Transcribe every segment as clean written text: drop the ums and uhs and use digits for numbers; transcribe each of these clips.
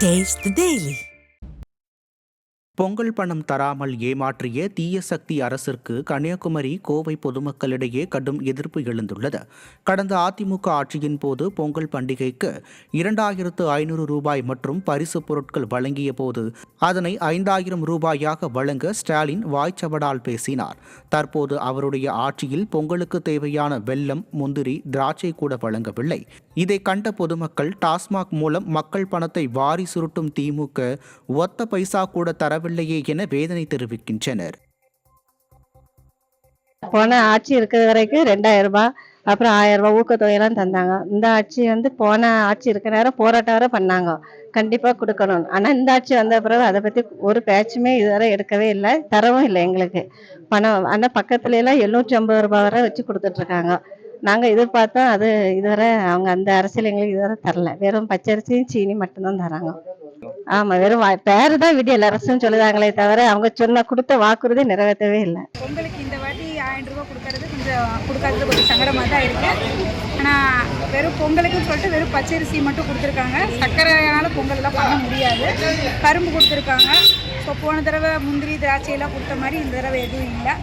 Taste the Daily. Pongal பணம் தராமல் ஏமாற்றிய தீய சக்தி அரசிற்கு கன்னியாகுமரி கோவை பொதுமக்களிடையே கடும் எதிர்ப்பு எழுந்துள்ளது. கடந்த அதிமுக ஆட்சியின் போது பொங்கல் பண்டிகைக்கு 2500 ரூபாய் மற்றும் பரிசு பொருட்கள் வழங்கிய போது அதனை 5000 ரூபாயாக வழங்க ஸ்டாலின் வாய்ச்சவடால் பேசினார். தற்போது அவருடைய ஆட்சியில் பொங்கலுக்கு தேவையான வெல்லம், முந்திரி, திராட்சை கூட வழங்கவில்லை. இதை கண்ட பொதுமக்கள் டாஸ்மாக் மூலம் மக்கள் பணத்தை வாரி சுருட்டும் திமுக ஒத்த பைசா கூட தரவில்லையே என வேதனை தெரிவிக்கின்றனர். போன ஆட்சி இருக்கிற வரைக்கும் 2000 ரூபாய் அப்புறம் 1000 ரூபாய் ஊக்கத்தொகையெல்லாம் தந்தாங்க. இந்த ஆட்சி போன ஆட்சி இருக்கிற நேரம் போராட்டம் வர பண்ணாங்க, கண்டிப்பா கொடுக்கணும். ஆனா இந்த ஆட்சி வந்த பிறகு அதை பத்தி ஒரு பேச்சுமே இதுவரை எடுக்கவே இல்லை, தரவும் இல்லை எங்களுக்கு பணம். ஆனா பக்கத்துல எல்லாம் 750 ரூபாய் வரை வச்சு கொடுத்துட்டு இருக்காங்க. நாங்க எதிர்பார்த்தோம், அது இதுவரை அவங்க அந்த அரசியல் எங்களுக்கு இதுவரை தரல. வெறும் பச்சரிசியும் சீனி மட்டும்தான் தராங்க. ஆமா, வெறும் பேரு தான் விடியல் அரசுன்னு சொல்லுதாங்களே தவிர அவங்க சொன்ன கொடுத்த வாக்குறுதி நிறைவேற்றவே இல்லை. பொங்கலுக்கு இந்த வாட்டி 1000 ரூபாய் கொடுக்கறது கொடுக்காதது கொஞ்சம் சங்கடமாக தான் இருக்கு. ஆனால் வெறும் பொங்கலுக்குன்னு சொல்லிட்டு வெறும் பச்சரிசி மட்டும் கொடுத்துருக்காங்க. சர்க்கரையால பொங்கல்லாம் பண்ண முடியாது. கரும்பு கொடுத்துருக்காங்க. இப்போ போன தடவை முந்திரி, திராட்சையெல்லாம் கொடுத்த மாதிரி இந்த தடவை எதுவும் இல்லை.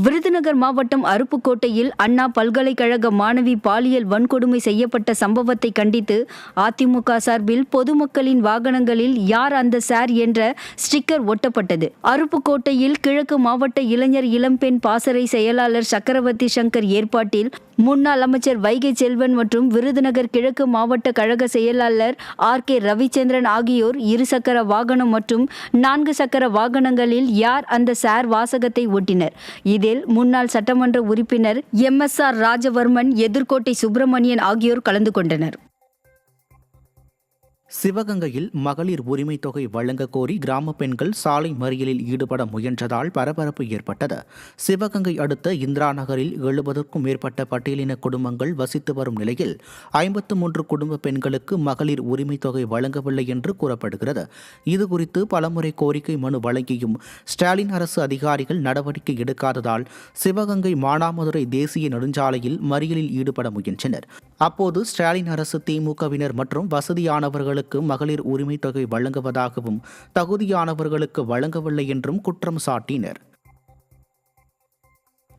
விருதுநகர் மாவட்டம் அருப்புக்கோட்டையில் அண்ணா பல்கலைக்கழக மாணவி பாலியல் வன்கொடுமை செய்யப்பட்ட சம்பவத்தை கண்டித்து அதிமுக சார்பில் பொதுமக்களின் வாகனங்களில் யார் அந்த சார் என்ற ஸ்டிக்கர் ஒட்டப்பட்டது. அருப்புக்கோட்டையில் கிழக்கு மாவட்ட இளைஞர் இளம்பெண் பாசறை செயலாளர் சக்கரவர்த்தி சங்கர் ஏற்பாட்டில் முன்னாள் அமைச்சர் வைகை செல்வன் மற்றும் விருதுநகர் கிழக்கு மாவட்ட கழக செயலாளர் RK ரவிச்சந்திரன் ஆகியோர் 2 சக்கர வாகனம் மற்றும் 4 சக்கர வாகனங்களில் யார் அந்த சார் வாசகத்தை ஒட்டினர். இதில் முன்னாள் சட்டமன்ற உறுப்பினர் MSR ராஜவர்மன், எதிர்கோட்டை சுப்பிரமணியன் ஆகியோர் கலந்து கொண்டனர். சிவகங்கையில் மகளிர் உரிமை தொகை வழங்க கோரி கிராம பெண்கள் சாலை மறியலில் ஈடுபட முயன்றதால் பரபரப்பு ஏற்பட்டது. சிவகங்கை அடுத்த இந்திரா நகரில் 70க்கும் மேற்பட்ட பட்டியலின குடும்பங்கள் வசித்து வரும் நிலையில் 53 குடும்ப பெண்களுக்கு மகளிர் உரிமை தொகை வழங்கவில்லை என்று கூறப்படுகிறது. இதுகுறித்து பலமுறை கோரிக்கை மனு வழங்கியும் ஸ்டாலின் அரசு அதிகாரிகள் நடவடிக்கை எடுக்காததால் சிவகங்கை மானாமதுரை தேசிய நெடுஞ்சாலையில் மறியலில் ஈடுபட முயன்றனர். அப்போது ஸ்டாலின் அரசு திமுகவினர் மற்றும் வசதியானவர்களுக்கு மகளிர் உரிமை தொகை வழங்குவதாகவும் தகுதியானவர்களுக்கு வழங்கவில்லை என்றும் குற்றம் சாட்டினர்.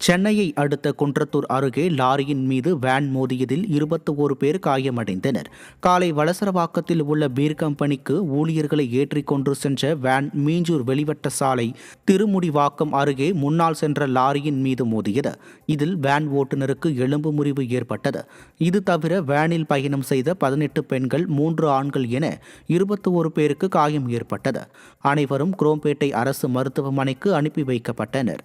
சென்னையை அடுத்த குன்றத்தூர் அருகே லாரியின் மீது வேன் மோதியதில் 21 பேர் காயமடைந்தனர். காலை வலசரவாக்கத்தில் உள்ள பீர் கம்பெனிக்கு ஊழியர்களை ஏற்றிக்கொண்டு சென்ற வேன் மீஞ்சூர் வெளிவட்ட சாலை திருமுடிவாக்கம் அருகே முன்னால் சென்ற லாரியின் மீது மோதியது. இதில் வேன் ஓட்டுநருக்கு எலும்பு முறிவு ஏற்பட்டது. இது தவிர வேனில் பயணம் செய்த 18 பெண்கள் 3 ஆண்கள் என 21 பேருக்கு காயம் ஏற்பட்டது. அனைவரும் குரோம்பேட்டை அரசு மருத்துவமனைக்கு அனுப்பி வைக்கப்பட்டனர்.